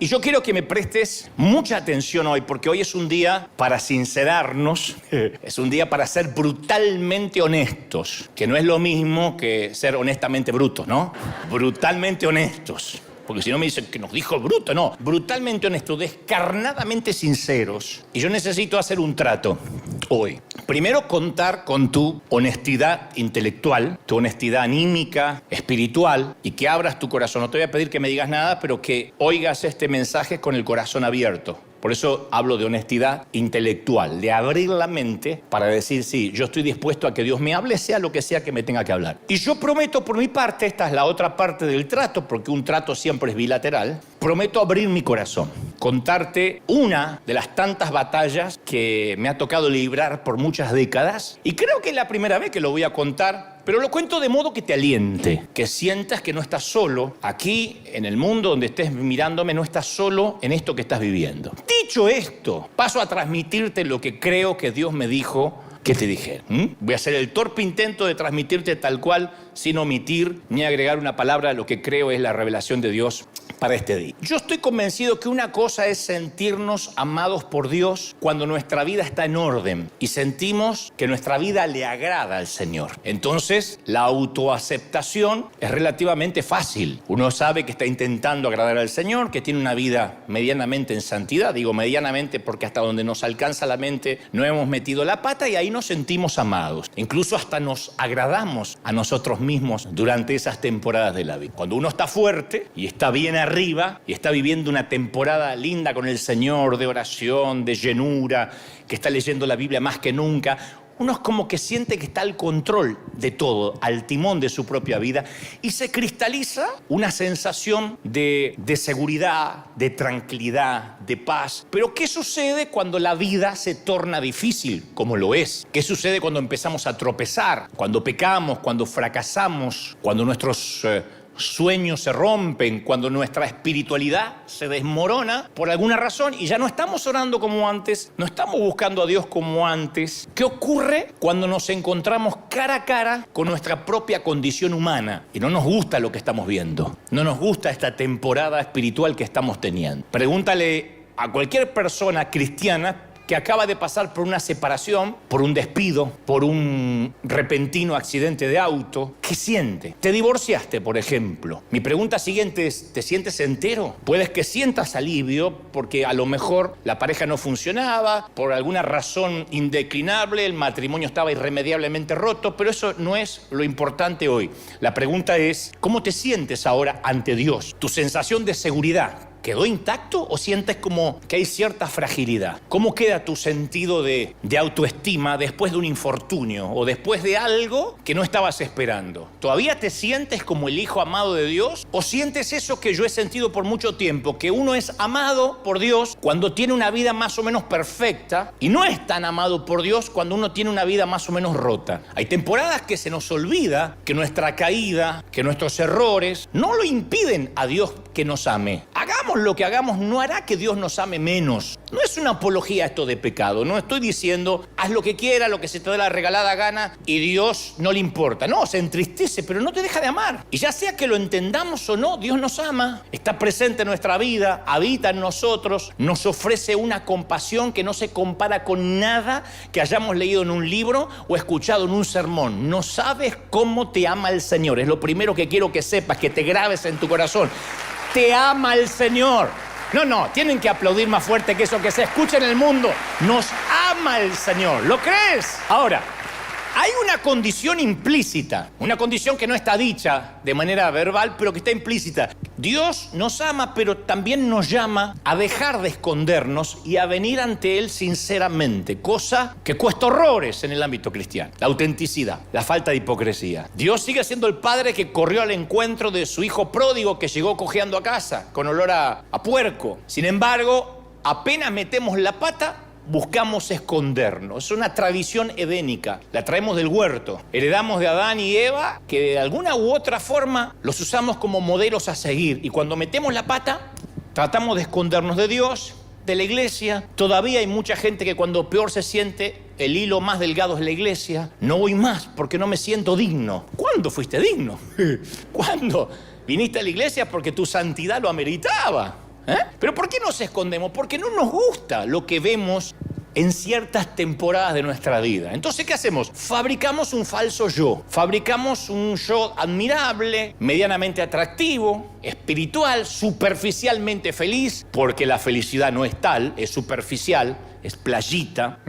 Y yo quiero que me prestes mucha atención hoy, porque hoy es un día para sincerarnos, es un día para ser brutalmente honestos, que no es lo mismo que ser honestamente brutos, ¿no? Brutalmente honestos. Porque si no me dicen que nos dijo bruto, no. Brutalmente honestos, descarnadamente sinceros. Y yo necesito hacer un trato hoy. Primero, contar con tu honestidad intelectual, tu honestidad anímica, espiritual, y que abras tu corazón. No te voy a pedir que me digas nada, pero que oigas este mensaje con el corazón abierto. Por eso hablo de honestidad intelectual, de abrir la mente para decir, sí, yo estoy dispuesto a que Dios me hable, sea lo que sea que me tenga que hablar. Y yo prometo por mi parte, esta es la otra parte del trato, porque un trato siempre es bilateral, prometo abrir mi corazón, contarte una de las tantas batallas que me ha tocado librar por muchas décadas, y creo que es la primera vez que lo voy a contar. Pero lo cuento de modo que te aliente, que sientas que no estás solo aquí en el mundo donde estés mirándome, no estás solo en esto que estás viviendo. Dicho esto, paso a transmitirte lo que creo que Dios me dijo que te dijera. Voy a hacer el torpe intento de transmitirte tal cual, sin omitir ni agregar una palabra a lo que creo es la revelación de Dios para este día. Yo estoy convencido que una cosa es sentirnos amados por Dios cuando nuestra vida está en orden y sentimos que nuestra vida le agrada al Señor. Entonces, la autoaceptación es relativamente fácil. Uno sabe que está intentando agradar al Señor, que tiene una vida medianamente en santidad. Digo medianamente porque hasta donde nos alcanza la mente no hemos metido la pata y ahí nos sentimos amados. Incluso hasta nos agradamos a nosotros mismos durante esas temporadas de la vida. Cuando uno está fuerte y está bien arriba y está viviendo una temporada linda con el Señor, de oración, de llenura, que está leyendo la Biblia más que nunca, uno es como que siente que está al control de todo, al timón de su propia vida, y se cristaliza una sensación de seguridad, de tranquilidad, de paz. Pero ¿qué sucede cuando la vida se torna difícil, como lo es? ¿Qué sucede cuando empezamos a tropezar, cuando pecamos, cuando fracasamos, cuando nuestros sueños se rompen, cuando nuestra espiritualidad se desmorona por alguna razón y ya no estamos orando como antes, no estamos buscando a Dios como antes? ¿Qué ocurre cuando nos encontramos cara a cara con nuestra propia condición humana y no nos gusta lo que estamos viendo? No nos gusta esta temporada espiritual que estamos teniendo. Pregúntale a cualquier persona cristiana que acaba de pasar por una separación, por un despido, por un repentino accidente de auto. ¿Qué siente? Te divorciaste, por ejemplo. Mi pregunta siguiente es, ¿te sientes entero? Puedes que sientas alivio porque a lo mejor la pareja no funcionaba, por alguna razón indeclinable, el matrimonio estaba irremediablemente roto, pero eso no es lo importante hoy. La pregunta es, ¿cómo te sientes ahora ante Dios? Tu sensación de seguridad ¿quedó intacto o sientes como que hay cierta fragilidad? ¿Cómo queda tu sentido de autoestima después de un infortunio o después de algo que no estabas esperando? ¿Todavía te sientes como el hijo amado de Dios? ¿O sientes eso que yo he sentido por mucho tiempo, que uno es amado por Dios cuando tiene una vida más o menos perfecta y no es tan amado por Dios cuando uno tiene una vida más o menos rota? Hay temporadas que se nos olvida que nuestra caída, que nuestros errores no lo impiden a Dios que nos ame. Hagamos lo que hagamos, no hará que Dios nos ame menos. No es una apología esto de pecado. No estoy diciendo, haz lo que quieras, lo que se te dé la regalada gana y Dios no le importa. No, se entristece, pero no te deja de amar. Y ya sea que lo entendamos o no, Dios nos ama. Está presente en nuestra vida, habita en nosotros, nos ofrece una compasión que no se compara con nada que hayamos leído en un libro o escuchado en un sermón. No sabes cómo te ama el Señor. Es lo primero que quiero que sepas, que te grabes en tu corazón. Te ama el Señor. No, tienen que aplaudir más fuerte que eso, que se escucha en el mundo. Nos ama el Señor. ¿Lo crees? Ahora, hay una condición implícita, una condición que no está dicha de manera verbal, pero que está implícita. Dios nos ama, pero también nos llama a dejar de escondernos y a venir ante Él sinceramente, cosa que cuesta horrores en el ámbito cristiano. La autenticidad, la falta de hipocresía. Dios sigue siendo el padre que corrió al encuentro de su hijo pródigo que llegó cojeando a casa, con olor a puerco. Sin embargo, apenas metemos la pata, buscamos escondernos. Es una tradición edénica, la traemos del huerto. Heredamos de Adán y Eva, que de alguna u otra forma los usamos como modelos a seguir. Y cuando metemos la pata, tratamos de escondernos de Dios, de la iglesia. Todavía hay mucha gente que cuando peor se siente, el hilo más delgado es la iglesia. No voy más porque no me siento digno. ¿Cuándo fuiste digno? ¿Cuándo? Viniste a la iglesia porque tu santidad lo ameritaba. ¿Pero por qué nos escondemos? Porque no nos gusta lo que vemos en ciertas temporadas de nuestra vida. Entonces, ¿qué hacemos? Fabricamos un falso yo. Fabricamos un yo admirable, medianamente atractivo, espiritual, superficialmente feliz, porque la felicidad no es tal, es superficial, es playita.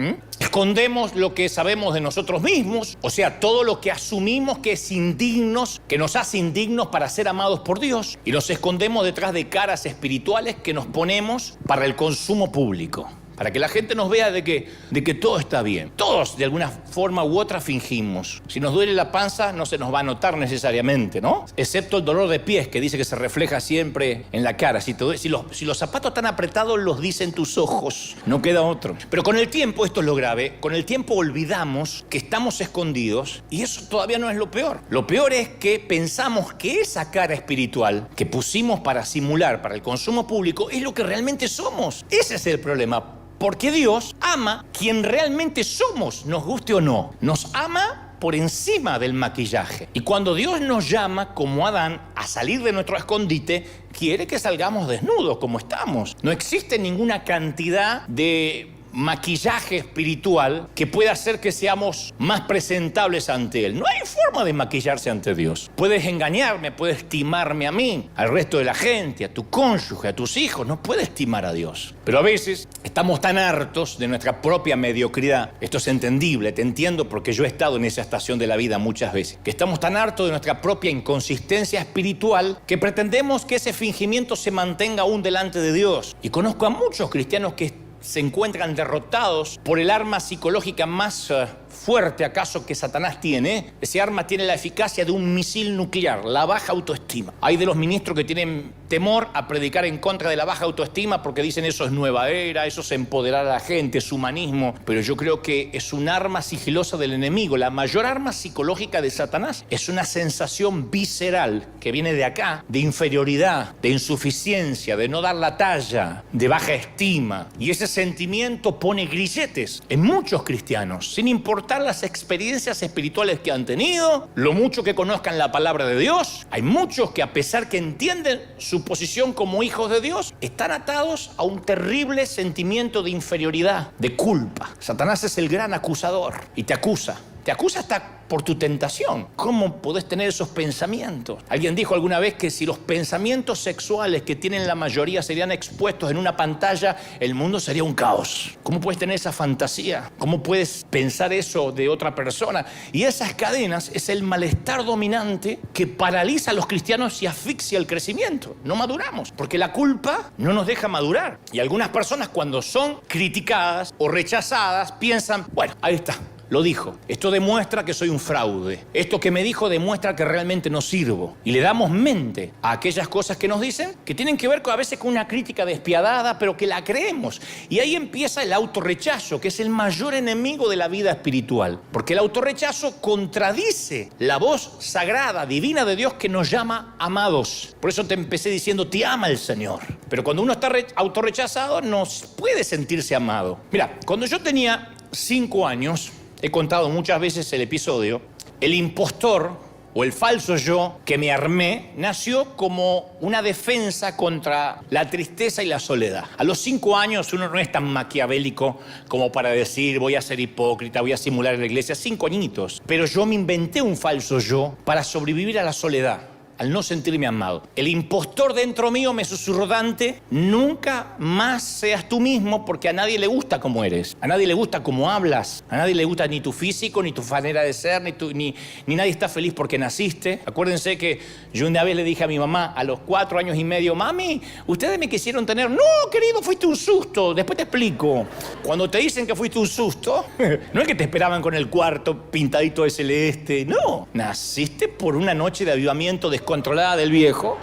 Escondemos lo que sabemos de nosotros mismos, o sea, todo lo que asumimos que es indignos, que nos hace indignos para ser amados por Dios, y nos escondemos detrás de caras espirituales que nos ponemos para el consumo público. Para que la gente nos vea de que todo está bien. Todos, de alguna forma u otra, fingimos. Si nos duele la panza, no se nos va a notar necesariamente, ¿no? Excepto el dolor de pies, que dice que se refleja siempre en la cara. Si los zapatos están apretados, los dicen tus ojos. No queda otro. Pero con el tiempo, esto es lo grave, con el tiempo olvidamos que estamos escondidos y eso todavía no es lo peor. Lo peor es que pensamos que esa cara espiritual que pusimos para simular, para el consumo público, es lo que realmente somos. Ese es el problema. Porque Dios ama quien realmente somos, nos guste o no. Nos ama por encima del maquillaje. Y cuando Dios nos llama, como Adán, a salir de nuestro escondite, quiere que salgamos desnudos como estamos. No existe ninguna cantidad de maquillaje espiritual que pueda hacer que seamos más presentables ante Él. No hay forma de maquillarse ante Dios. Puedes engañarme, puedes timarme a mí, al resto de la gente, a tu cónyuge, a tus hijos. No puedes timar a Dios. Pero a veces estamos tan hartos de nuestra propia mediocridad. Esto es entendible, te entiendo porque yo he estado en esa estación de la vida muchas veces. Que estamos tan hartos de nuestra propia inconsistencia espiritual que pretendemos que ese fingimiento se mantenga aún delante de Dios. Y conozco a muchos cristianos que se encuentran derrotados por el arma psicológica más fuerte acaso que Satanás tiene. Ese arma tiene la eficacia de un misil nuclear, la baja autoestima. Hay de los ministros que tienen temor a predicar en contra de la baja autoestima porque dicen eso es nueva era, eso es empoderar a la gente, es humanismo. Pero yo creo que es un arma sigilosa del enemigo. La mayor arma psicológica de Satanás es una sensación visceral que viene de acá, de inferioridad, de insuficiencia, de no dar la talla, de baja estima. Y ese sentimiento pone grilletes en muchos cristianos, sin importar las experiencias espirituales que han tenido, lo mucho que conozcan la palabra de Dios. Hay muchos que, a pesar que entienden su posición como hijos de Dios, están atados a un terrible sentimiento de inferioridad, de culpa. Satanás es el gran acusador y te acusa. Te acusa hasta por tu tentación. ¿Cómo podés tener esos pensamientos? Alguien dijo alguna vez que si los pensamientos sexuales que tienen la mayoría serían expuestos en una pantalla, el mundo sería un caos. ¿Cómo puedes tener esa fantasía? ¿Cómo puedes pensar eso de otra persona? Y esas cadenas es el malestar dominante que paraliza a los cristianos y asfixia el crecimiento. No maduramos, porque la culpa no nos deja madurar. Y algunas personas, cuando son criticadas o rechazadas, piensan, bueno, ahí está. Lo dijo. Esto demuestra que soy un fraude. Esto que me dijo demuestra que realmente no sirvo. Y le damos mente a aquellas cosas que nos dicen que tienen que ver a veces con una crítica despiadada, pero que la creemos. Y ahí empieza el autorrechazo, que es el mayor enemigo de la vida espiritual. Porque el autorrechazo contradice la voz sagrada, divina de Dios que nos llama amados. Por eso te empecé diciendo, te ama el Señor. Pero cuando uno está autorrechazado, no puede sentirse amado. Mira, cuando yo tenía 5 años... He contado muchas veces el episodio. El impostor o el falso yo que me armé nació como una defensa contra la tristeza y la soledad. A los 5 años uno no es tan maquiavélico como para decir voy a ser hipócrita, voy a simular en la iglesia. 5 añitos. Pero yo me inventé un falso yo para sobrevivir a la soledad, al no sentirme amado. El impostor dentro mío me susurró, Dante, nunca más seas tú mismo porque a nadie le gusta cómo eres. A nadie le gusta cómo hablas. A nadie le gusta ni tu físico, ni tu manera de ser, ni nadie está feliz porque naciste. Acuérdense que yo una vez le dije a mi mamá a los 4 años y medio, mami, ustedes me quisieron tener. No, querido, fuiste un susto. Después te explico. Cuando te dicen que fuiste un susto, no es que te esperaban con el cuarto pintadito de celeste. No, naciste por una noche de avivamiento descontrolada del viejo,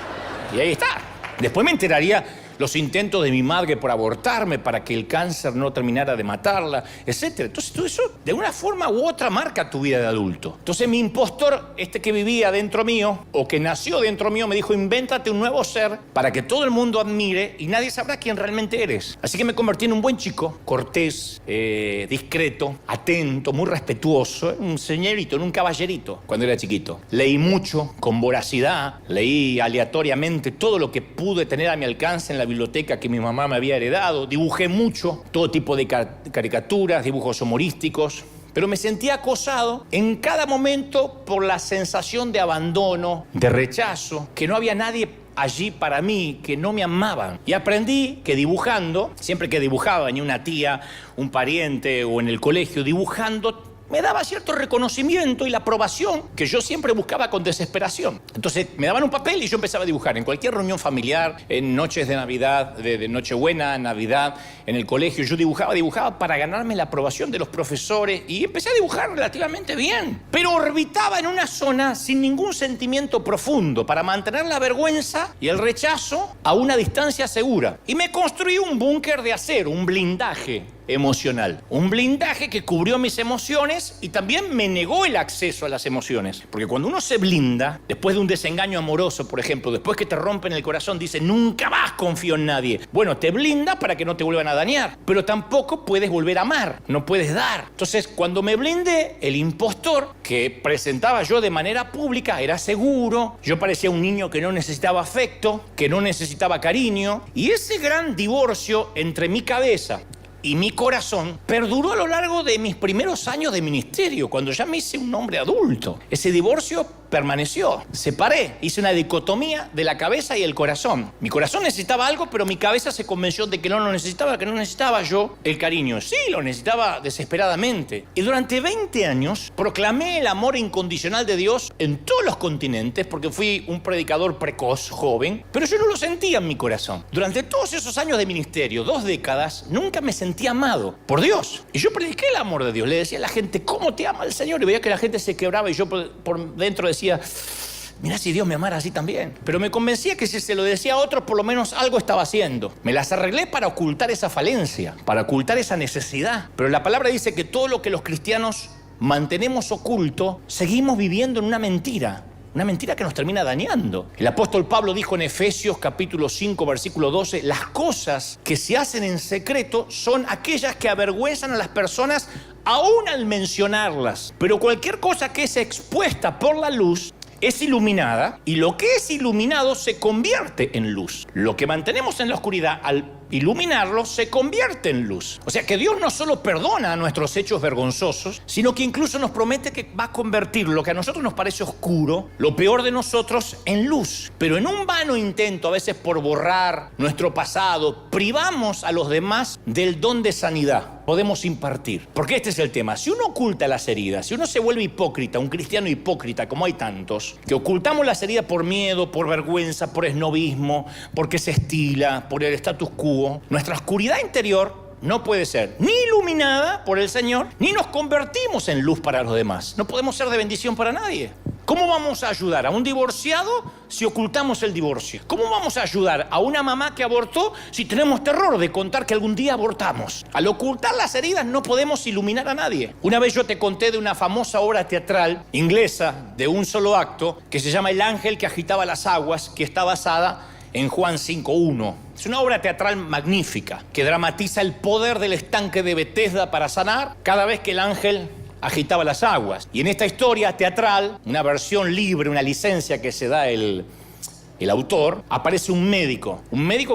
y ahí está. Después me enteraría los intentos de mi madre por abortarme para que el cáncer no terminara de matarla, etc. Entonces todo eso de una forma u otra marca tu vida de adulto. Entonces mi impostor, que vivía dentro mío o que nació dentro mío, me dijo, invéntate un nuevo ser para que todo el mundo admire y nadie sabrá quién realmente eres. Así que me convertí en un buen chico, cortés, discreto, atento, muy respetuoso, un señorito, en un caballerito cuando era chiquito. Leí mucho, con voracidad, leí aleatoriamente todo lo que pude tener a mi alcance en la biblioteca que mi mamá me había heredado. Dibujé mucho, todo tipo de caricaturas, dibujos humorísticos. Pero me sentía acosado en cada momento por la sensación de abandono, de rechazo, que no había nadie allí para mí, que no me amaban. Y aprendí que dibujando, siempre que dibujaba, venía una tía, un pariente o en el colegio, dibujando, me daba cierto reconocimiento y la aprobación que yo siempre buscaba con desesperación. Entonces me daban un papel y yo empezaba a dibujar en cualquier reunión familiar, en noches de Navidad, de Nochebuena, Navidad, en el colegio. Yo dibujaba para ganarme la aprobación de los profesores y empecé a dibujar relativamente bien. Pero orbitaba en una zona sin ningún sentimiento profundo para mantener la vergüenza y el rechazo a una distancia segura. Y me construí un búnker de acero, un blindaje emocional. Un blindaje que cubrió mis emociones y también me negó el acceso a las emociones. Porque cuando uno se blinda, después de un desengaño amoroso, por ejemplo, después que te rompen el corazón, dice, nunca más confío en nadie. Bueno, te blinda para que no te vuelvan a dañar, pero tampoco puedes volver a amar, no puedes dar. Entonces, cuando me blindé, el impostor que presentaba yo de manera pública era seguro. Yo parecía un niño que no necesitaba afecto, que no necesitaba cariño. Y ese gran divorcio entre mi cabeza y mi corazón perduró a lo largo de mis primeros años de ministerio, cuando ya me hice un hombre adulto. Ese divorcio permaneció. Separé, hice una dicotomía de la cabeza y el corazón. Mi corazón necesitaba algo, pero mi cabeza se convenció de que no lo necesitaba, que no necesitaba yo el cariño. Sí, lo necesitaba desesperadamente. Y durante 20 años proclamé el amor incondicional de Dios en todos los continentes, porque fui un predicador precoz, joven, pero yo no lo sentía en mi corazón. Durante todos esos años de ministerio, 2 décadas, nunca me sentí amado por Dios. Y yo prediqué el amor de Dios. Le decía a la gente, ¿cómo te ama el Señor? Y veía que la gente se quebraba y yo por dentro decía, mirá si Dios me amara así también. Pero me convencía que si se lo decía a otros, por lo menos algo estaba haciendo. Me las arreglé para ocultar esa falencia, para ocultar esa necesidad. Pero la palabra dice que todo lo que los cristianos mantenemos oculto, seguimos viviendo en una mentira. Una mentira que nos termina dañando. El apóstol Pablo dijo en Efesios capítulo 5, versículo 12, las cosas que se hacen en secreto son aquellas que avergüenzan a las personas aún al mencionarlas. Pero cualquier cosa que es expuesta por la luz es iluminada, y lo que es iluminado se convierte en luz. Lo que mantenemos en la oscuridad, al iluminarlo, se convierte en luz. O sea que Dios no solo perdona nuestros hechos vergonzosos, sino que incluso nos promete que va a convertir lo que a nosotros nos parece oscuro, lo peor de nosotros, en luz. Pero en un vano intento, a veces por borrar nuestro pasado, privamos a los demás del don de sanidad. Podemos impartir. Porque este es el tema. Si uno oculta las heridas, si uno se vuelve hipócrita, un cristiano hipócrita, como hay tantos, que ocultamos las heridas por miedo, por vergüenza, por esnobismo, porque se estila, por el status quo, nuestra oscuridad interior no puede ser ni iluminada por el Señor, ni nos convertimos en luz para los demás. No podemos ser de bendición para nadie. ¿Cómo vamos a ayudar a un divorciado si ocultamos el divorcio? ¿Cómo vamos a ayudar a una mamá que abortó si tenemos terror de contar que algún día abortamos? Al ocultar las heridas no podemos iluminar a nadie. Una vez yo te conté de una famosa obra teatral inglesa de un solo acto que se llama El ángel que agitaba las aguas, que está basada en Juan 5:1. Es una obra teatral magnífica que dramatiza el poder del estanque de Betesda para sanar cada vez que el ángel agitaba las aguas. Y en esta historia teatral, una versión libre, una licencia que se da el autor, aparece un médico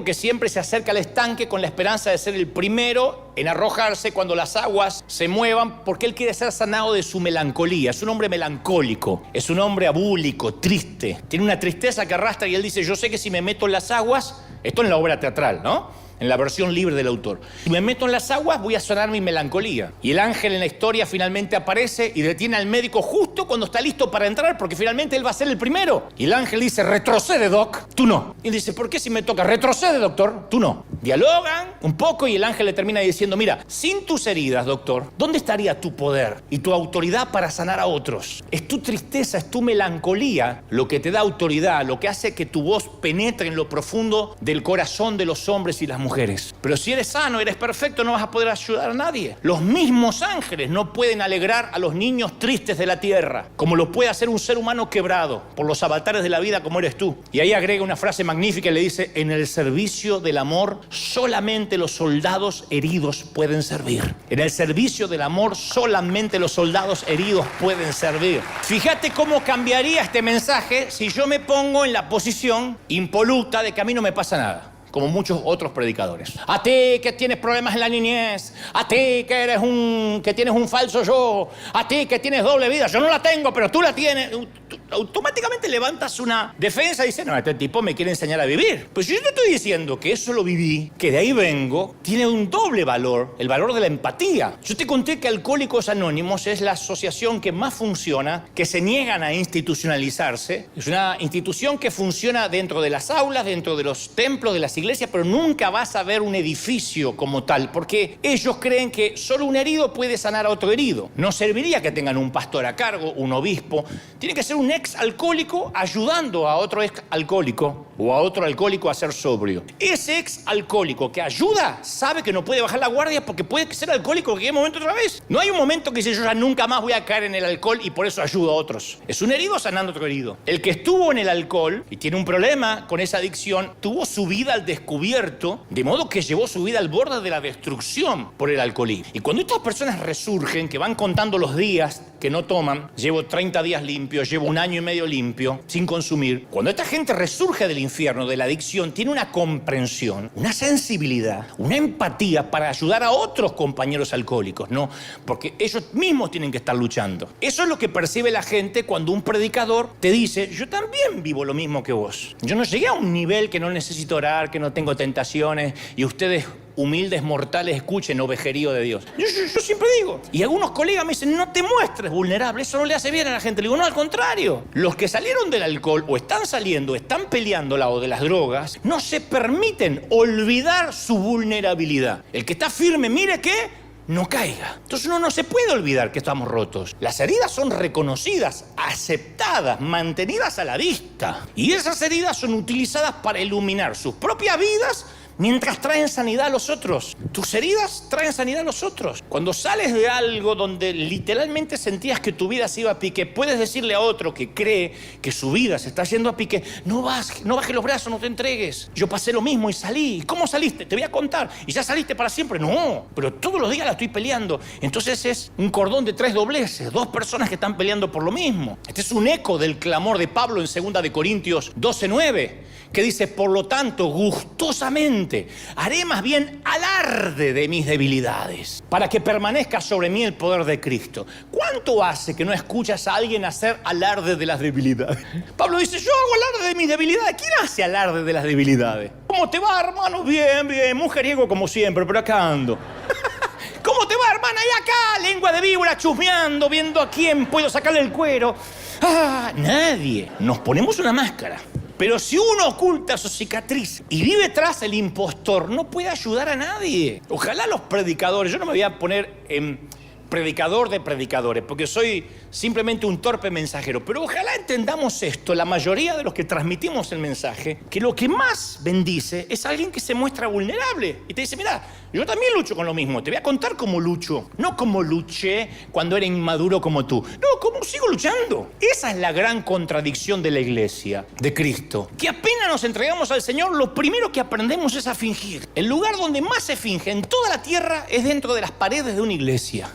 que siempre se acerca al estanque con la esperanza de ser el primero en arrojarse cuando las aguas se muevan, porque él quiere ser sanado de su melancolía. Es un hombre melancólico, es un hombre abúlico, triste, tiene una tristeza que arrastra, y él dice, yo sé que si me meto en las aguas, esto en la obra teatral, ¿no?, en la versión libre del autor, si me meto en las aguas voy a sanar mi melancolía. Y el ángel en la historia finalmente aparece y detiene al médico justo cuando está listo para entrar, porque finalmente él va a ser el primero. Y el ángel dice, retrocede, doc, tú no. Y él dice, ¿por qué si me toca? Retrocede, doctor, tú no. Dialogan un poco y el ángel le termina diciendo, mira, sin tus heridas, doctor, ¿dónde estaría tu poder y tu autoridad para sanar a otros? Es tu tristeza, es tu melancolía lo que te da autoridad, lo que hace que tu voz penetre en lo profundo del corazón de los hombres y las mujeres. Pero si eres sano, eres perfecto, no vas a poder ayudar a nadie. Los mismos ángeles no pueden alegrar a los niños tristes de la tierra, como lo puede hacer un ser humano quebrado por los avatares de la vida como eres tú. Y ahí agrega una frase magnífica y le dice, en el servicio del amor solamente los soldados heridos pueden servir. En el servicio del amor solamente los soldados heridos pueden servir. Fíjate cómo cambiaría este mensaje si yo me pongo en la posición impoluta de que a mí no me pasa nada, como muchos otros predicadores. A ti que tienes problemas en la niñez, a ti que tienes un falso yo, a ti que tienes doble vida, yo no la tengo, pero tú la tienes. Tú automáticamente levantas una defensa y dices, no, este tipo me quiere enseñar a vivir. Pues yo te estoy diciendo que eso lo viví, que de ahí vengo, tiene un doble valor, el valor de la empatía. Yo te conté que Alcohólicos Anónimos es la asociación que más funciona, que se niegan a institucionalizarse. Es una institución que funciona dentro de las aulas, dentro de los templos, de las iglesias, pero nunca vas a ver un edificio como tal, porque ellos creen que solo un herido puede sanar a otro herido. No serviría que tengan un pastor a cargo, un obispo. Tiene que ser un ex alcohólico ayudando a otro ex alcohólico o a otro alcohólico a ser sobrio. Ese ex alcohólico que ayuda sabe que no puede bajar la guardia porque puede ser alcohólico en cualquier momento otra vez. No hay un momento que dice yo ya nunca más voy a caer en el alcohol y por eso ayudo a otros. Es un herido sanando a otro herido. El que estuvo en el alcohol y tiene un problema con esa adicción tuvo su vida al descubierto, de modo que llevó su vida al borde de la destrucción por el alcoholismo. Y cuando estas personas resurgen, que van contando los días que no toman, llevo 30 días limpios, llevo un año y medio limpio, sin consumir. Cuando esta gente resurge del infierno, de la adicción, tiene una comprensión, una sensibilidad, una empatía para ayudar a otros compañeros alcohólicos, ¿no? Porque ellos mismos tienen que estar luchando. Eso es lo que percibe la gente cuando un predicador te dice, yo también vivo lo mismo que vos. Yo no llegué a un nivel que no necesito orar, que no tengo tentaciones, y ustedes humildes mortales escuchen ovejerío de Dios. Yo siempre digo, y algunos colegas me dicen, no te muestres vulnerable, eso no le hace bien a la gente. Le digo, no, al contrario. Los que salieron del alcohol o están saliendo, están peleando o de las drogas, no se permiten olvidar su vulnerabilidad. El que está firme, mire que no caiga. Entonces uno no se puede olvidar que estamos rotos. Las heridas son reconocidas, aceptadas, mantenidas a la vista. Y esas heridas son utilizadas para iluminar sus propias vidas mientras traen sanidad a los otros. Tus heridas traen sanidad a los otros. Cuando sales de algo donde literalmente sentías que tu vida se iba a pique, puedes decirle a otro que cree que su vida se está yendo a pique, no bajes los brazos, no te entregues. Yo pasé lo mismo y salí. ¿Cómo saliste? Te voy a contar. ¿Y ya saliste para siempre? No, pero todos los días la estoy peleando. Entonces es un cordón de 3 dobleces, 2 personas que están peleando por lo mismo. Este es un eco del clamor de Pablo en 2 de Corintios 12:9, que dice, por lo tanto, gustosamente haré más bien alarde de mis debilidades, para que permanezca sobre mí el poder de Cristo. ¿Cuánto hace que no escuchas a alguien hacer alarde de las debilidades? Pablo dice, yo hago alarde de mis debilidades. ¿Quién hace alarde de las debilidades? ¿Cómo te va, hermano? Bien, bien, mujeriego como siempre, pero acá ando. ¿Cómo te va, hermana? Y acá, lengua de víbora, chusmeando, viendo a quién puedo sacarle el cuero. Nadie. Nos ponemos una máscara. Pero si uno oculta su cicatriz y vive tras el impostor, no puede ayudar a nadie. Ojalá los predicadores, yo no me voy a poner en predicador de predicadores, porque soy simplemente un torpe mensajero, pero ojalá entendamos esto, la mayoría de los que transmitimos el mensaje, que lo que más bendice es alguien que se muestra vulnerable y te dice, mira, yo también lucho con lo mismo, te voy a contar cómo lucho, no cómo luché cuando era inmaduro como tú, no, cómo sigo luchando. Esa es la gran contradicción de la iglesia, de Cristo, que apenas nos entregamos al Señor, lo primero que aprendemos es a fingir. El lugar donde más se finge en toda la tierra es dentro de las paredes de una iglesia.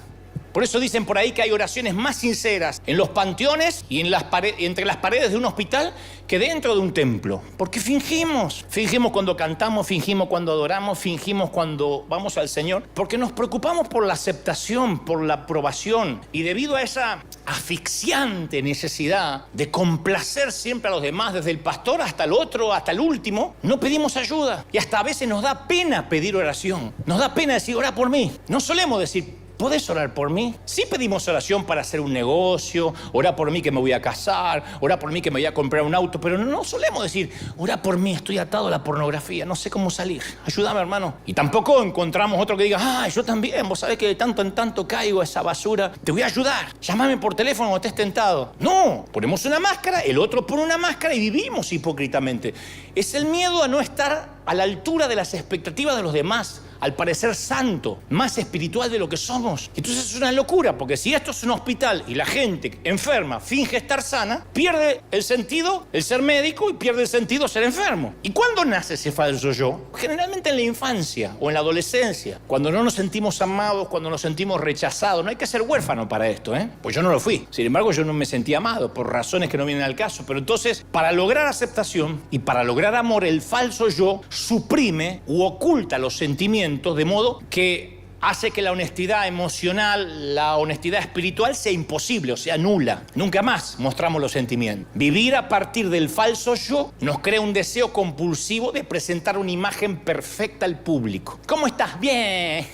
Por eso dicen por ahí que hay oraciones más sinceras en los panteones y entre las paredes de un hospital que dentro de un templo. Porque fingimos. Fingimos cuando cantamos, fingimos cuando adoramos, fingimos cuando vamos al Señor. Porque nos preocupamos por la aceptación, por la aprobación. Y debido a esa asfixiante necesidad de complacer siempre a los demás, desde el pastor hasta el otro, hasta el último, no pedimos ayuda. Y hasta a veces nos da pena pedir oración. Nos da pena decir, ora por mí. No solemos decir, ¿podés orar por mí? Sí pedimos oración para hacer un negocio, ora por mí que me voy a casar, ora por mí que me voy a comprar un auto, pero no solemos decir, ora por mí, estoy atado a la pornografía, no sé cómo salir, ayúdame, hermano. Y tampoco encontramos otro que diga, yo también, vos sabés que de tanto en tanto caigo a esa basura, te voy a ayudar, llámame por teléfono cuando estés tentado. No, ponemos una máscara, el otro pone una máscara y vivimos hipócritamente. Es el miedo a no estar a la altura de las expectativas de los demás, al parecer santo, más espiritual de lo que somos. Entonces es una locura, porque si esto es un hospital y la gente enferma finge estar sana, pierde el sentido el ser médico y pierde el sentido ser enfermo. ¿Y cuándo nace ese falso yo? Generalmente en la infancia o en la adolescencia, cuando no nos sentimos amados, cuando nos sentimos rechazados. No hay que ser huérfano para esto, Pues yo no lo fui. Sin embargo, yo no me sentí amado por razones que no vienen al caso. Pero entonces, para lograr aceptación y para lograr amor, el falso yo suprime u oculta los sentimientos de modo que hace que la honestidad emocional, la honestidad espiritual sea imposible, o sea, nula. Nunca más mostramos los sentimientos. Vivir a partir del falso yo nos crea un deseo compulsivo de presentar una imagen perfecta al público. ¿Cómo estás? Bien.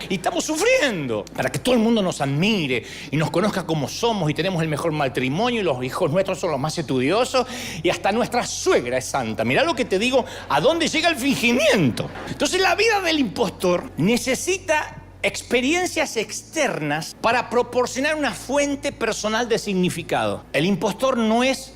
Y estamos sufriendo para que todo el mundo nos admire y nos conozca como somos y tenemos el mejor matrimonio y los hijos nuestros son los más estudiosos y hasta nuestra suegra es santa. Mirá lo que te digo, a dónde llega el fingimiento. Entonces la vida del impostor necesita experiencias externas para proporcionar una fuente personal de significado. El impostor no es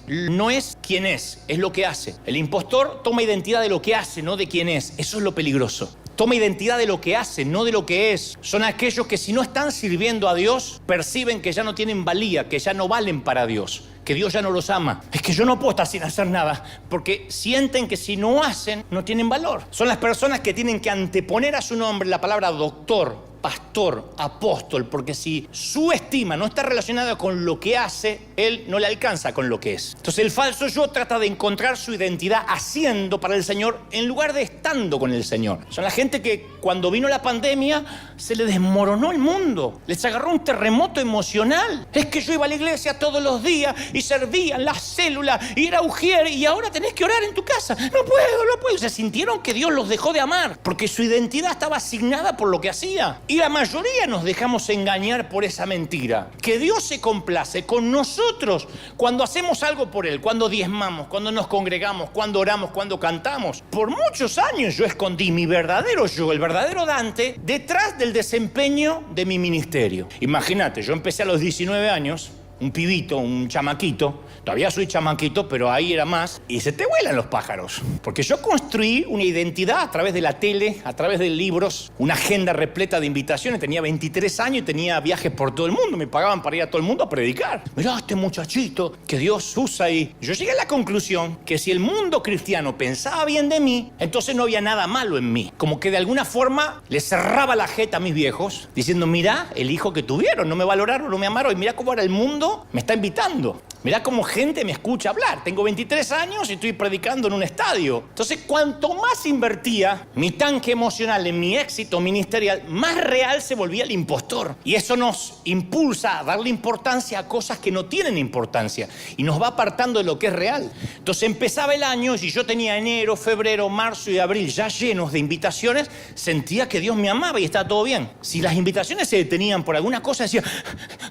quien es lo que hace. El impostor toma identidad de lo que hace, no de quién es. Eso es lo peligroso. Toma identidad de lo que hace, no de lo que es. Son aquellos que si no están sirviendo a Dios, perciben que ya no tienen valía, que ya no valen para Dios, que Dios ya no los ama. Es que yo no puedo estar sin hacer nada, porque sienten que si no hacen, no tienen valor. Son las personas que tienen que anteponer a su nombre la palabra doctor, pastor, apóstol, porque si su estima no está relacionada con lo que hace, él no le alcanza con lo que es. Entonces el falso yo trata de encontrar su identidad haciendo para el Señor en lugar de estando con el Señor. Son la gente que cuando vino la pandemia se le desmoronó el mundo, les agarró un terremoto emocional. Es que yo iba a la iglesia todos los días y servía en las células y era ujier y ahora tenés que orar en tu casa. No puedo. Se sintieron que Dios los dejó de amar porque su identidad estaba asignada por lo que hacía. Y la mayoría nos dejamos engañar por esa mentira. Que Dios se complace con nosotros cuando hacemos algo por Él, cuando diezmamos, cuando nos congregamos, cuando oramos, cuando cantamos. Por muchos años yo escondí mi verdadero yo, el verdadero Dante, detrás del desempeño de mi ministerio. Imagínate, yo empecé a los 19 años, un pibito, un chamaquito. Todavía soy chamaquito, pero ahí era más. Y se te vuelan los pájaros. Porque yo construí una identidad a través de la tele, a través de libros, una agenda repleta de invitaciones. Tenía 23 años y tenía viajes por todo el mundo. Me pagaban para ir a todo el mundo a predicar. Mirá, este muchachito que Dios usa. Y yo llegué a la conclusión que si el mundo cristiano pensaba bien de mí, entonces no había nada malo en mí. Como que de alguna forma le cerraba la jeta a mis viejos, diciendo, mirá el hijo que tuvieron, no me valoraron, no me amaron. Y mirá cómo ahora el mundo me está invitando. Mirá cómo gente me escucha hablar. Tengo 23 años y estoy predicando en un estadio. Entonces, cuanto más invertía mi tanque emocional en mi éxito ministerial, más real se volvía el impostor. Y eso nos impulsa a darle importancia a cosas que no tienen importancia y nos va apartando de lo que es real. Entonces, empezaba el año y yo tenía enero, febrero, marzo y abril ya llenos de invitaciones, sentía que Dios me amaba y estaba todo bien. Si las invitaciones se detenían por alguna cosa, decía,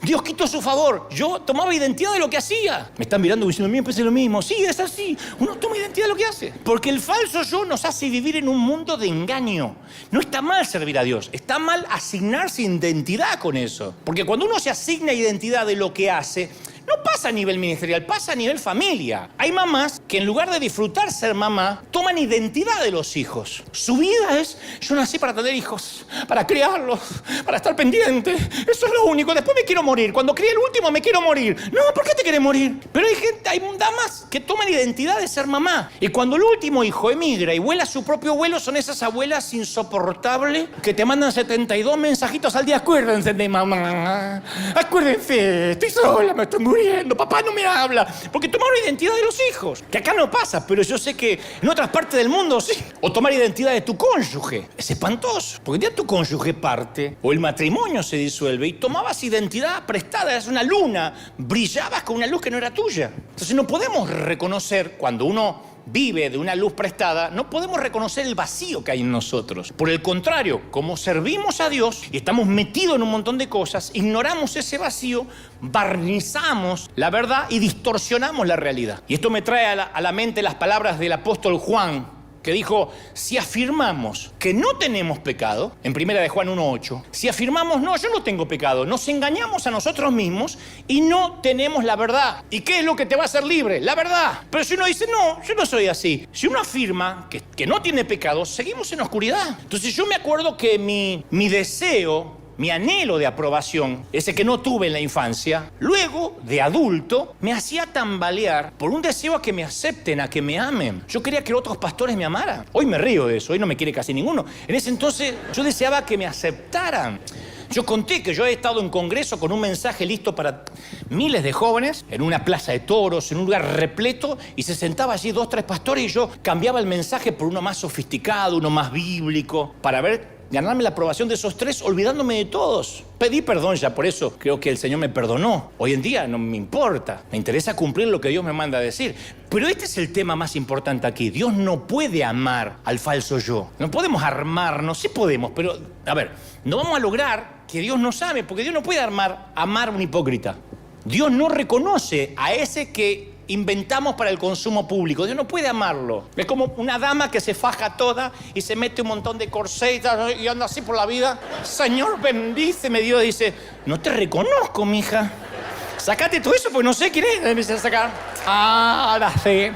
Dios quitó su favor. Yo tomaba identidad de lo que hacía. Me están mirando diciendo, a mí me parece lo mismo. Sí, es así. Uno toma identidad de lo que hace. Porque el falso yo nos hace vivir en un mundo de engaño. No está mal servir a Dios. Está mal asignarse identidad con eso. Porque cuando uno se asigna identidad de lo que hace, no pasa a nivel ministerial, pasa a nivel familia. Hay mamás que en lugar de disfrutar ser mamá, toman identidad de los hijos. Su vida es, yo nací para tener hijos, para criarlos, para estar pendiente. Eso es lo único. Después me quiero morir. Cuando críe el último me quiero morir. No, ¿por qué te quieres morir? Pero hay damas que toman identidad de ser mamá. Y cuando el último hijo emigra y vuela a su propio vuelo, son esas abuelas insoportables que te mandan 72 mensajitos al día. Acuérdense de mamá. Acuérdense, estoy sola, me estoy muriendo. Papá no me habla. Porque tomaron identidad de los hijos. Que acá no pasa, pero yo sé que en otras partes del mundo sí. O tomar identidad de tu cónyuge. Es espantoso. Porque ya tu cónyuge parte, o el matrimonio se disuelve y tomabas identidad prestada. Eras una luna. Brillabas con una luz que no era tuya. Entonces no podemos reconocer cuando uno vive de una luz prestada, no podemos reconocer el vacío que hay en nosotros. Por el contrario, como servimos a Dios y estamos metidos en un montón de cosas, ignoramos ese vacío, barnizamos la verdad y distorsionamos la realidad. Y esto me trae a la mente las palabras del apóstol Juan, que dijo, si afirmamos que no tenemos pecado, en 1 de Juan 1:8, si afirmamos, no, yo no tengo pecado, nos engañamos a nosotros mismos y no tenemos la verdad. ¿Y qué es lo que te va a hacer libre? La verdad. Pero si uno dice, no, yo no soy así. Si uno afirma que no tiene pecado, seguimos en oscuridad. Entonces yo me acuerdo que mi deseo, mi anhelo de aprobación, ese que no tuve en la infancia, luego, de adulto, me hacía tambalear por un deseo a que me acepten, a que me amen. Yo quería que otros pastores me amaran. Hoy me río de eso, hoy no me quiere casi ninguno. En ese entonces yo deseaba que me aceptaran. Yo conté que yo he estado en congreso con un mensaje listo para miles de jóvenes, en una plaza de toros, en un lugar repleto, y se sentaba allí 2, 3 pastores y yo cambiaba el mensaje por uno más sofisticado, uno más bíblico, para ganarme la aprobación de esos 3, olvidándome de todos. Pedí perdón ya por eso. Creo que el Señor me perdonó. Hoy en día no me importa. Me interesa cumplir lo que Dios me manda a decir. Pero este es el tema más importante aquí. Dios no puede amar al falso yo. No podemos armarnos. Sí podemos, pero, a ver, no vamos a lograr que Dios nos ame, porque Dios no puede amar a un hipócrita. Dios no reconoce a ese que inventamos para el consumo público. Dios no puede amarlo. Es como una dama que se faja toda y se mete un montón de corsés y anda así por la vida. Señor, bendíceme. Dios dice, no te reconozco, mija. Sácate todo eso porque no sé quién es. Empieza a sacar. Ahora sí.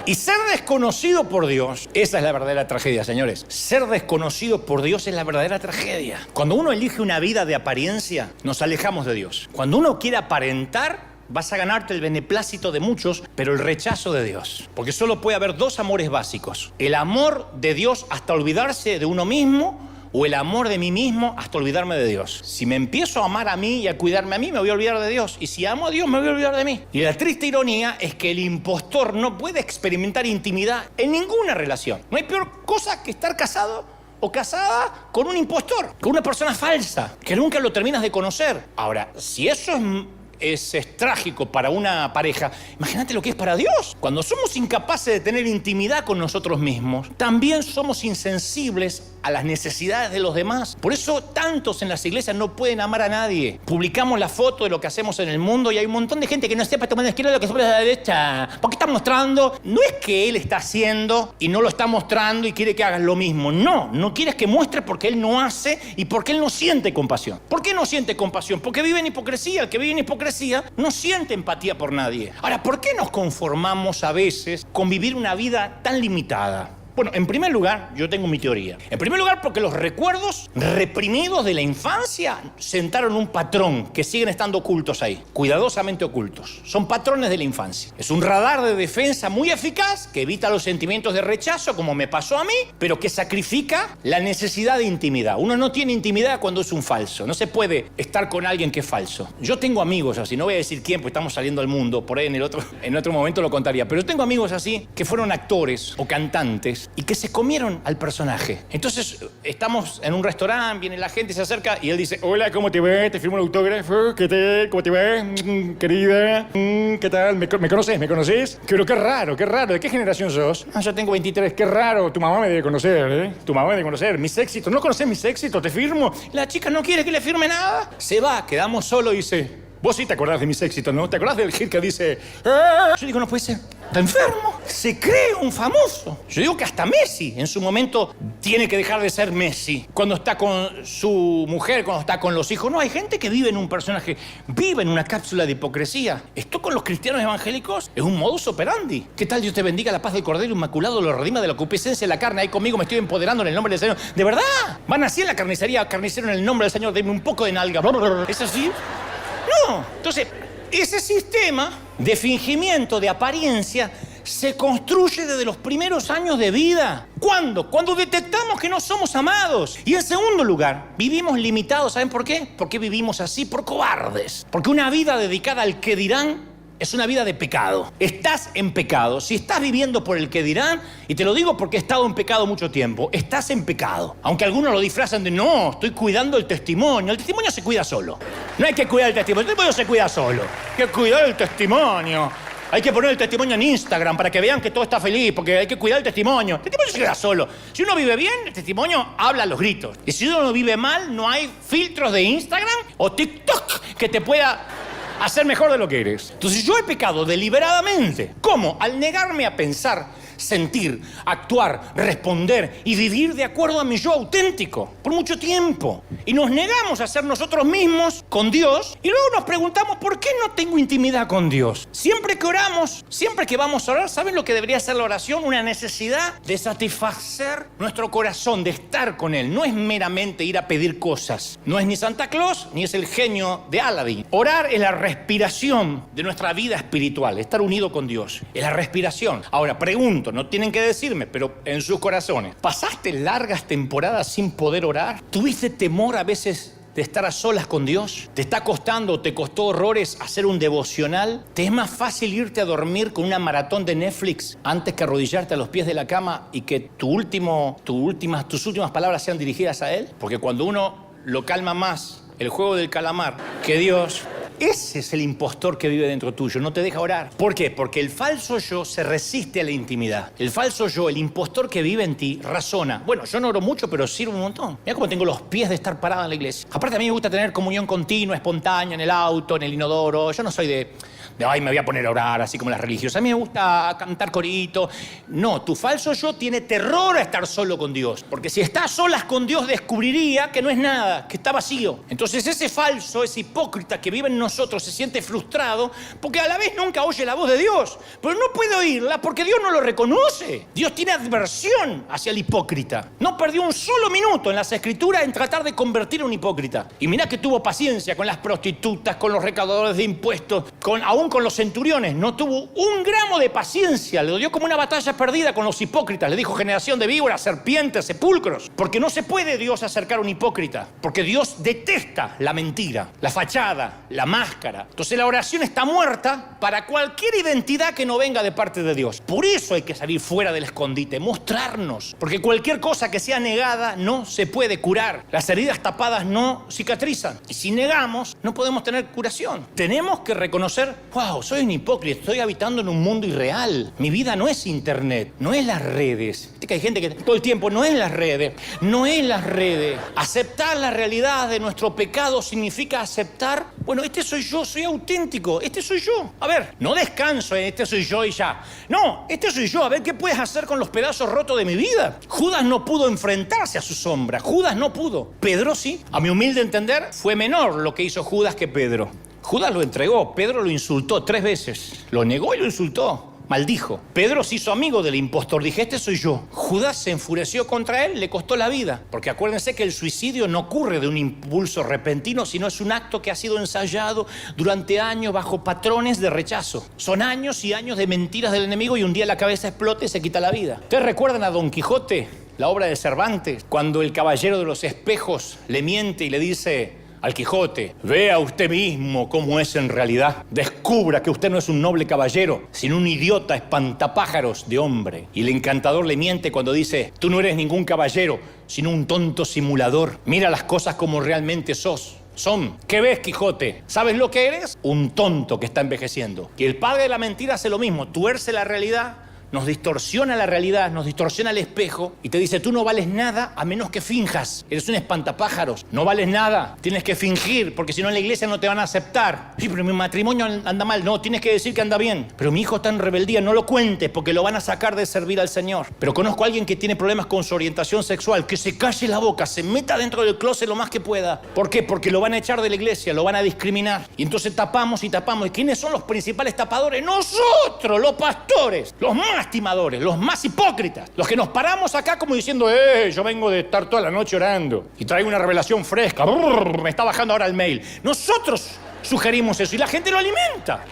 Y ser desconocido por Dios, esa es la verdadera tragedia, señores. Ser desconocido por Dios es la verdadera tragedia. Cuando uno elige una vida de apariencia, nos alejamos de Dios. Cuando uno quiere aparentar, vas a ganarte el beneplácito de muchos, pero el rechazo de Dios. Porque solo puede haber 2 amores básicos. El amor de Dios hasta olvidarse de uno mismo, o el amor de mí mismo hasta olvidarme de Dios. Si me empiezo a amar a mí y a cuidarme a mí, me voy a olvidar de Dios. Y si amo a Dios, me voy a olvidar de mí. Y la triste ironía es que el impostor no puede experimentar intimidad en ninguna relación. No hay peor cosa que estar casado o casada con un impostor, con una persona falsa, que nunca lo terminas de conocer. Ahora, si eso es trágico para una pareja, imagínate lo que es para Dios. Cuando somos incapaces de tener intimidad con nosotros mismos, también somos insensibles a las necesidades de los demás. Por eso tantos en las iglesias no pueden amar a nadie. Publicamos la foto de lo que hacemos en el mundo y hay un montón de gente que no sepa tomar la izquierda lo que sepa la derecha. ¿Por qué está mostrando? No es que él está haciendo y no lo está mostrando y quiere que hagas lo mismo. No quieres que muestre porque él no hace y porque él no siente compasión. ¿Por qué no siente compasión? Porque vive en hipocresía. El que vive en hipocresía no siente empatía por nadie. Ahora, ¿por qué nos conformamos a veces con vivir una vida tan limitada? Bueno, en primer lugar, yo tengo mi teoría. En primer lugar, porque los recuerdos reprimidos de la infancia sentaron un patrón que siguen estando ocultos ahí, cuidadosamente ocultos. Son patrones de la infancia. Es un radar de defensa muy eficaz que evita los sentimientos de rechazo, como me pasó a mí, pero que sacrifica la necesidad de intimidad. Uno no tiene intimidad cuando es un falso. No se puede estar con alguien que es falso. Yo tengo amigos así, no voy a decir quién, porque estamos saliendo al mundo, por ahí en otro momento lo contaría, pero tengo amigos así que fueron actores o cantantes y que se comieron al personaje. Entonces, estamos en un restaurante, viene la gente, se acerca y él dice, hola, ¿cómo te ves? Te firmo el autógrafo, ¿qué tal? ¿Cómo te ves? Querida, ¿qué tal? ¿Me conoces? ¿Me conoces? Pero qué raro, ¿de qué generación sos? Yo tengo 23, qué raro, tu mamá me debe conocer, ¿eh? Tu mamá me debe conocer, mis éxitos, ¿no conoces mis éxitos? Te firmo. La chica no quiere que le firme nada. Se va, quedamos solos y dice, vos sí te acordás de mis éxitos, ¿no? ¿Te acordás del hit que dice? Yo digo, no puede ser. Está enfermo. Se cree un famoso. Yo digo que hasta Messi en su momento tiene que dejar de ser Messi. Cuando está con su mujer, cuando está con los hijos. No, hay gente que vive en un personaje, vive en una cápsula de hipocresía. Esto con los cristianos evangélicos es un modus operandi. ¿Qué tal? Dios te bendiga, la paz del Cordero Inmaculado, lo redima de la concupiscencia de la carne. Ahí conmigo me estoy empoderando en el nombre del Señor. ¿De verdad? Van así en la carnicería, carnicero en el nombre del Señor, denme un poco de nalga. ¿Es así? No. Entonces, ese sistema de fingimiento, de apariencia, se construye desde los primeros años de vida. ¿Cuándo? Cuando detectamos que no somos amados. Y en segundo lugar, vivimos limitados. ¿Saben por qué? Porque vivimos así por cobardes. Porque una vida dedicada al qué dirán es una vida de pecado. Estás en pecado. Si estás viviendo por el que dirán, y te lo digo porque he estado en pecado mucho tiempo, estás en pecado. Aunque algunos lo disfrazan de, no, estoy cuidando el testimonio. El testimonio se cuida solo. No hay que cuidar el testimonio se cuida solo. Hay que cuidar el testimonio. Hay que poner el testimonio en Instagram para que vean que todo está feliz, porque hay que cuidar el testimonio. El testimonio se queda solo. Si uno vive bien, el testimonio habla a los gritos. Y si uno vive mal, no hay filtros de Instagram o TikTok que te pueda hacer mejor de lo que eres. Entonces yo he pecado deliberadamente. ¿Cómo? Al negarme a pensar, sentir, actuar, responder y vivir de acuerdo a mi yo auténtico por mucho tiempo. Y nos negamos a ser nosotros mismos con Dios y luego nos preguntamos, ¿por qué no tengo intimidad con Dios? Siempre que oramos, siempre que vamos a orar, ¿saben lo que debería ser la oración? Una necesidad de satisfacer nuestro corazón, de estar con Él. No es meramente ir a pedir cosas. No es ni Santa Claus, ni es el genio de Aladdin. Orar es la respiración de nuestra vida espiritual, estar unido con Dios. Es la respiración. Ahora, pregunto, no tienen que decirme, pero en sus corazones, ¿pasaste largas temporadas sin poder orar? ¿Tuviste temor a veces de estar a solas con Dios? ¿Te está costando, te costó horrores hacer un devocional? ¿Te es más fácil irte a dormir con una maratón de Netflix antes que arrodillarte a los pies de la cama y que tus últimas palabras sean dirigidas a Él? Porque cuando uno lo calma más el juego del calamar que Dios, ese es el impostor que vive dentro tuyo, no te deja orar. ¿Por qué? Porque el falso yo se resiste a la intimidad. El falso yo, el impostor que vive en ti, razona. Bueno, yo no oro mucho, pero sirvo un montón. Mira cómo tengo los pies de estar parado en la iglesia. Aparte, a mí me gusta tener comunión continua, espontánea, en el auto, en el inodoro. Yo no soy de ay, me voy a poner a orar, así como las religiosas. A mí me gusta cantar corito. No, tu falso yo tiene terror a estar solo con Dios. Porque si estás solas con Dios, descubriría que no es nada, que está vacío. Entonces ese falso, ese hipócrita que vive en nosotros se siente frustrado porque a la vez nunca oye la voz de Dios. Pero no puede oírla porque Dios no lo reconoce. Dios tiene adversión hacia el hipócrita. No perdió un solo minuto en las Escrituras en tratar de convertir a un hipócrita. Y mirá que tuvo paciencia con las prostitutas, con los recaudadores de impuestos, aún con los centuriones. No tuvo un gramo de paciencia. Lo dio como una batalla perdida con los hipócritas. Le dijo generación de víboras, serpientes, sepulcros. Porque no se puede Dios acercar a un hipócrita. Porque Dios detesta la mentira, la fachada, la máscara. Entonces la oración está muerta para cualquier identidad que no venga de parte de Dios. Por eso hay que salir fuera del escondite, mostrarnos. Porque cualquier cosa que sea negada no se puede curar. Las heridas tapadas no cicatrizan. Y si negamos, no podemos tener curación. Tenemos que reconocer, wow, soy un hipócrita, estoy habitando en un mundo irreal. Mi vida no es internet, no es las redes. Viste que hay gente que todo el tiempo, no es las redes, no es las redes. Aceptar la realidad de nuestro pecado significa aceptar, bueno, este soy yo, soy auténtico, este soy yo. A ver, no descanso en este soy yo y ya. No, este soy yo, a ver qué puedes hacer con los pedazos rotos de mi vida. Judas no pudo enfrentarse a su sombra, Judas no pudo. Pedro sí. A mi humilde entender, fue menor lo que hizo Judas que Pedro. Judas lo entregó, Pedro lo insultó 3 veces. Lo negó y lo insultó. Maldijo. Pedro se hizo amigo del impostor. Dije, este soy yo. Judas se enfureció contra él, le costó la vida. Porque acuérdense que el suicidio no ocurre de un impulso repentino, sino es un acto que ha sido ensayado durante años bajo patrones de rechazo. Son años y años de mentiras del enemigo y un día la cabeza explota y se quita la vida. ¿Ustedes recuerdan a Don Quijote, la obra de Cervantes, cuando el caballero de los espejos le miente y le dice al Quijote, vea usted mismo cómo es en realidad, descubra que usted no es un noble caballero, sino un idiota espantapájaros de hombre? Y el encantador le miente cuando dice, tú no eres ningún caballero, sino un tonto simulador. Mira las cosas como realmente son. ¿Qué ves, Quijote? ¿Sabes lo que eres? Un tonto que está envejeciendo. Y el padre de la mentira hace lo mismo, tuerce la realidad, nos distorsiona la realidad, nos distorsiona el espejo y te dice, tú no vales nada a menos que finjas. Eres un espantapájaros, no vales nada, tienes que fingir porque si no en la iglesia no te van a aceptar. Sí, pero mi matrimonio anda mal. No, tienes que decir que anda bien. Pero mi hijo está en rebeldía, no lo cuentes porque lo van a sacar de servir al Señor. Pero conozco a alguien que tiene problemas con su orientación sexual, que se calle la boca, se meta dentro del closet lo más que pueda. ¿Por qué? Porque lo van a echar de la iglesia, lo van a discriminar. Y entonces tapamos y tapamos. ¿Y quiénes son los principales tapadores? Nosotros, los pastores, los más timadores, los más hipócritas, los que nos paramos acá como diciendo, yo vengo de estar toda la noche orando y traigo una revelación fresca, me está bajando ahora el mail. Nosotros sugerimos eso y la gente lo alimenta.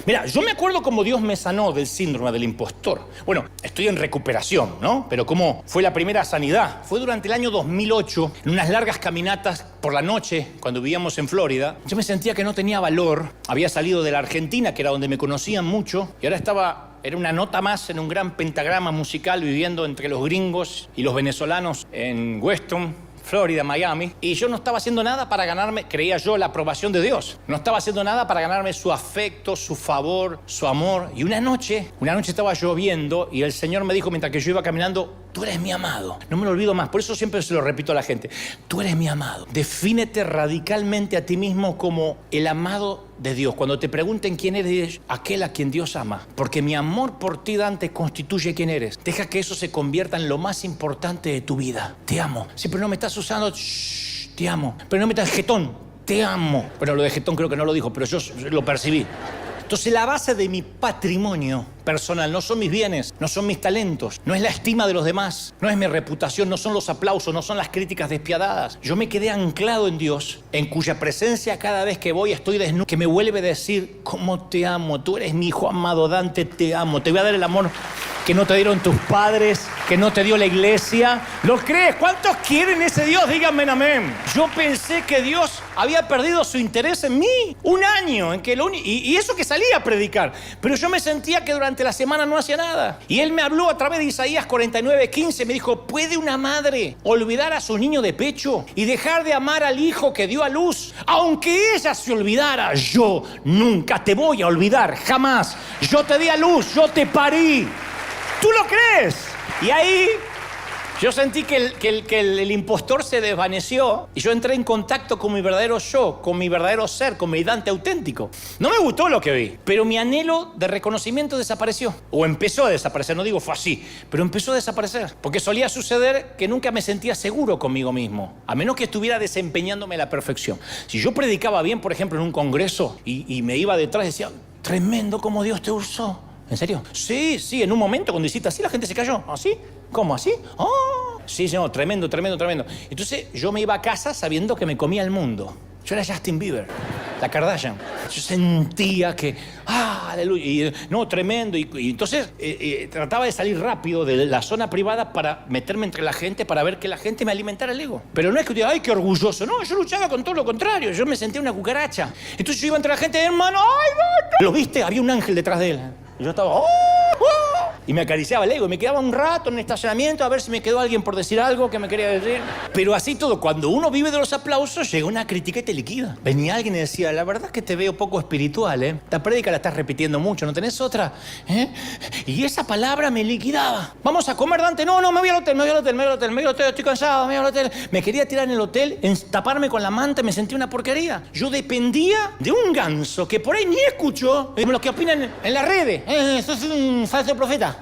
Mira, yo me acuerdo cómo Dios me sanó del síndrome del impostor. Bueno, estoy en recuperación, ¿no? Pero cómo fue la primera sanidad. Fue durante el año 2008, en unas largas caminatas por la noche, cuando vivíamos en Florida. Yo me sentía que no tenía valor. Había salido de la Argentina, que era donde me conocían mucho, y ahora era una nota más en un gran pentagrama musical viviendo entre los gringos y los venezolanos en Weston, Florida, Miami, y yo no estaba haciendo nada para ganarme, creía yo, la aprobación de Dios. No estaba haciendo nada para ganarme su afecto, su favor, su amor. Y una noche estaba lloviendo y el Señor me dijo mientras que yo iba caminando, tú eres mi amado. No me lo olvido más, por eso siempre se lo repito a la gente. Tú eres mi amado. Defínete radicalmente a ti mismo como el amado de Dios. Cuando te pregunten quién eres, aquel a quien Dios ama. Porque mi amor por ti, Dante, constituye quién eres. Deja que eso se convierta en lo más importante de tu vida. Te amo. Sí, pero no me estás usando. Shh, te amo. Pero no me estás jetón. Te amo. Bueno, lo de jetón creo que no lo dijo, pero yo lo percibí. Entonces la base de mi patrimonio personal no son mis bienes, no son mis talentos, no es la estima de los demás, no es mi reputación, no son los aplausos, no son las críticas despiadadas. Yo me quedé anclado en Dios, en cuya presencia cada vez que voy estoy desnudo, que me vuelve a decir, cómo te amo, tú eres mi hijo amado, Dante, te amo, te voy a dar el amor que no te dieron tus padres, que no te dio la iglesia. ¿Lo crees? ¿Cuántos quieren ese Dios? Díganme amén. Yo pensé que Dios había perdido su interés en mí. Un año en que y eso que salía a predicar. Pero yo me sentía que durante la semana no hacía nada. Y Él me habló a través de Isaías 49:15. Me dijo, ¿puede una madre olvidar a su niño de pecho y dejar de amar al hijo que dio a luz? Aunque ella se olvidara, yo nunca te voy a olvidar, jamás. Yo te di a luz, yo te parí. ¿Tú lo crees? Y ahí yo sentí que el impostor se desvaneció y yo entré en contacto con mi verdadero yo, con mi verdadero ser, con mi Dante auténtico. No me gustó lo que vi, pero mi anhelo de reconocimiento desapareció. O empezó a desaparecer, no digo fue así, pero empezó a desaparecer. Porque solía suceder que nunca me sentía seguro conmigo mismo, a menos que estuviera desempeñándome a la perfección. Si yo predicaba bien, por ejemplo, en un congreso y me iba detrás y decía, tremendo cómo Dios te usó. ¿En serio? Sí, en un momento cuando hiciste así la gente se cayó. ¿Así? ¿Cómo así? ¡Oh! Sí, señor, tremendo. Entonces yo me iba a casa sabiendo que me comía el mundo. Yo era Justin Bieber, la Kardashian. Yo sentía que, aleluya, y, no, tremendo. Y entonces trataba de salir rápido de la zona privada para meterme entre la gente, para ver que la gente me alimentara el ego. Pero no es que yo diga, ¡ay, qué orgulloso! No, yo luchaba con todo lo contrario. Yo me sentía una cucaracha. Entonces yo iba entre la gente, hermano, ¡ay, no! ¿Lo viste? Había un ángel detrás de él. Y yo estaba, y me acariciaba el ego. Y me quedaba un rato en el estacionamiento a ver si me quedó alguien por decir algo que me quería decir. Pero así todo, cuando uno vive de los aplausos, llega una crítica y te liquida. Venía alguien y decía, la verdad es que te veo poco espiritual, ¿eh? Esta prédica la estás repitiendo mucho, ¿no tenés otra? ¿Eh? Y esa palabra me liquidaba. Vamos a comer, Dante. No, me voy al hotel, estoy cansado, me voy al hotel. Me quería tirar en el hotel, taparme con la manta, me sentía una porquería. Yo dependía de un ganso que por ahí ni escuchó lo que opinan en las redes. Sos un falso profeta.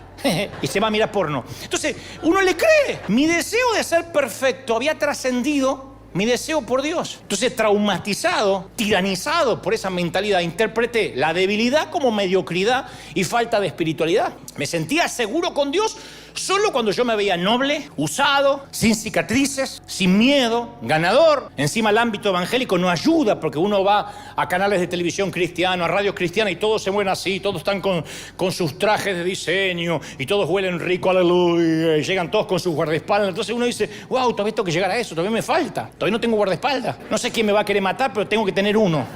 Y se va a mirar porno. Entonces, uno le cree. Mi deseo de ser perfecto había trascendido mi deseo por Dios. Entonces, traumatizado, tiranizado por esa mentalidad, interpreté la debilidad como mediocridad y falta de espiritualidad. Me sentía seguro con Dios solo cuando yo me veía noble, usado, sin cicatrices, sin miedo, ganador. Encima el ámbito evangélico no ayuda porque uno va a canales de televisión cristianos, a radios cristianas y todos se mueven así, todos están con sus trajes de diseño y todos huelen rico, aleluya, y llegan todos con sus guardaespaldas. Entonces uno dice, wow, todavía tengo que llegar a eso, todavía me falta, todavía no tengo guardaespaldas. No sé quién me va a querer matar, pero tengo que tener uno.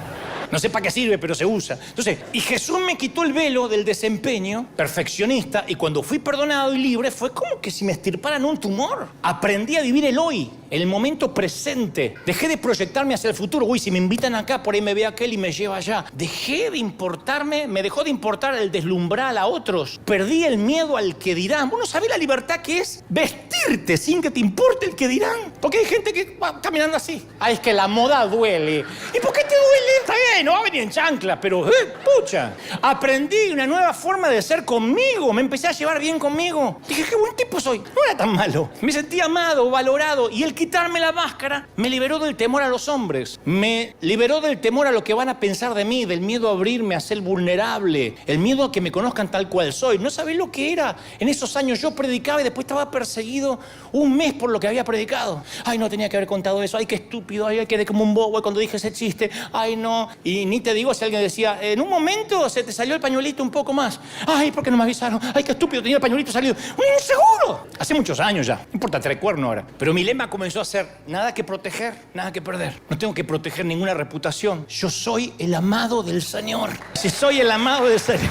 No sé para qué sirve, pero se usa. Entonces, y Jesús me quitó el velo del desempeño perfeccionista y cuando fui perdonado y libre fue como que si me extirparan un tumor. Aprendí a vivir el hoy, el momento presente. Dejé de proyectarme hacia el futuro. Uy, si me invitan acá, por ahí me ve aquel y me lleva allá. Me dejó de importar el deslumbrar a otros. Perdí el miedo al que dirán. Vos no sabés la libertad que es vestirte sin que te importe el que dirán. Porque hay gente que va caminando así. Es que la moda duele. ¿Y por qué te duele? Está bien, no va a venir en chanclas, pero pucha. Aprendí una nueva forma de ser conmigo. Me empecé a llevar bien conmigo. Dije, qué buen tipo soy. No era tan malo. Me sentí amado, valorado. Y el quitarme la máscara me liberó del temor a los hombres. Me liberó del temor a lo que van a pensar de mí, del miedo a abrirme, a ser vulnerable, el miedo a que me conozcan tal cual soy. No sabés lo que era. En esos años yo predicaba y después estaba perseguido un mes por lo que había predicado. Ay, no tenía que haber contado eso. Ay, qué estúpido. Ay, quedé como un bobo cuando dije ese chiste. Ay, no. Y ni te digo si alguien decía, en un momento se te salió el pañuelito un poco más. Ay, ¿por qué no me avisaron? Ay, qué estúpido, tenía el pañuelito salido. ¡Un inseguro! Hace muchos años ya. No importa, trecuerno ahora. Pero mi lema comenzó a ser, nada que proteger, nada que perder. No tengo que proteger ninguna reputación. Yo soy el amado del Señor. Si soy el amado del Señor,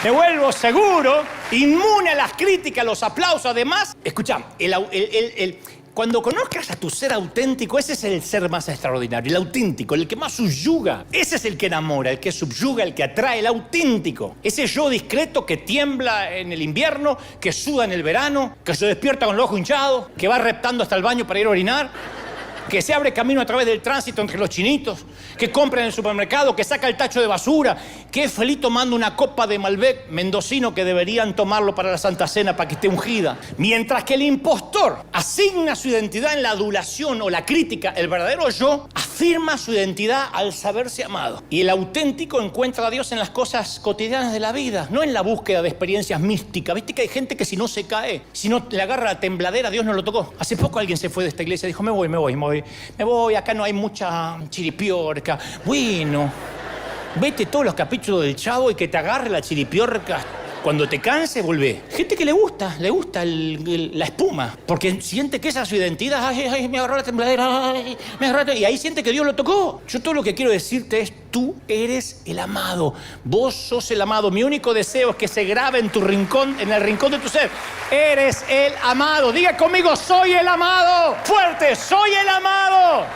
me vuelvo seguro, inmune a las críticas, a los aplausos. Además, escucha, cuando conozcas a tu ser auténtico, ese es el ser más extraordinario, el auténtico, el que más subyuga. Ese es el que enamora, el que subyuga, el que atrae, el auténtico. Ese yo discreto que tiembla en el invierno, que suda en el verano, que se despierta con el ojo hinchado, que va reptando hasta el baño para ir a orinar, que se abre camino a través del tránsito entre los chinitos, que compra en el supermercado, que saca el tacho de basura, que es feliz tomando una copa de Malbec mendocino que deberían tomarlo para la Santa Cena para que esté ungida. Mientras que el impostor asigna su identidad en la adulación o la crítica, el verdadero yo afirma su identidad al saberse amado. Y el auténtico encuentra a Dios en las cosas cotidianas de la vida, no en la búsqueda de experiencias místicas. ¿Viste que hay gente que si no se cae, si no le agarra la tembladera, Dios no lo tocó? Hace poco alguien se fue de esta iglesia y dijo, me voy, acá no hay mucha chiripiorca. Bueno, vete todos los capítulos del Chavo y que te agarre la chiripiorca Cuando te canses, volvé. Gente que le gusta la espuma, porque siente que esa es su identidad. Ay, me agarró la tembladera, ay, me agarró y ahí siente que Dios lo tocó. Yo todo lo que quiero decirte es, tú eres el amado. Vos sos el amado. Mi único deseo es que se grabe en tu rincón, en el rincón de tu ser. Eres el amado. Diga conmigo, soy el amado. Fuerte, soy el amado.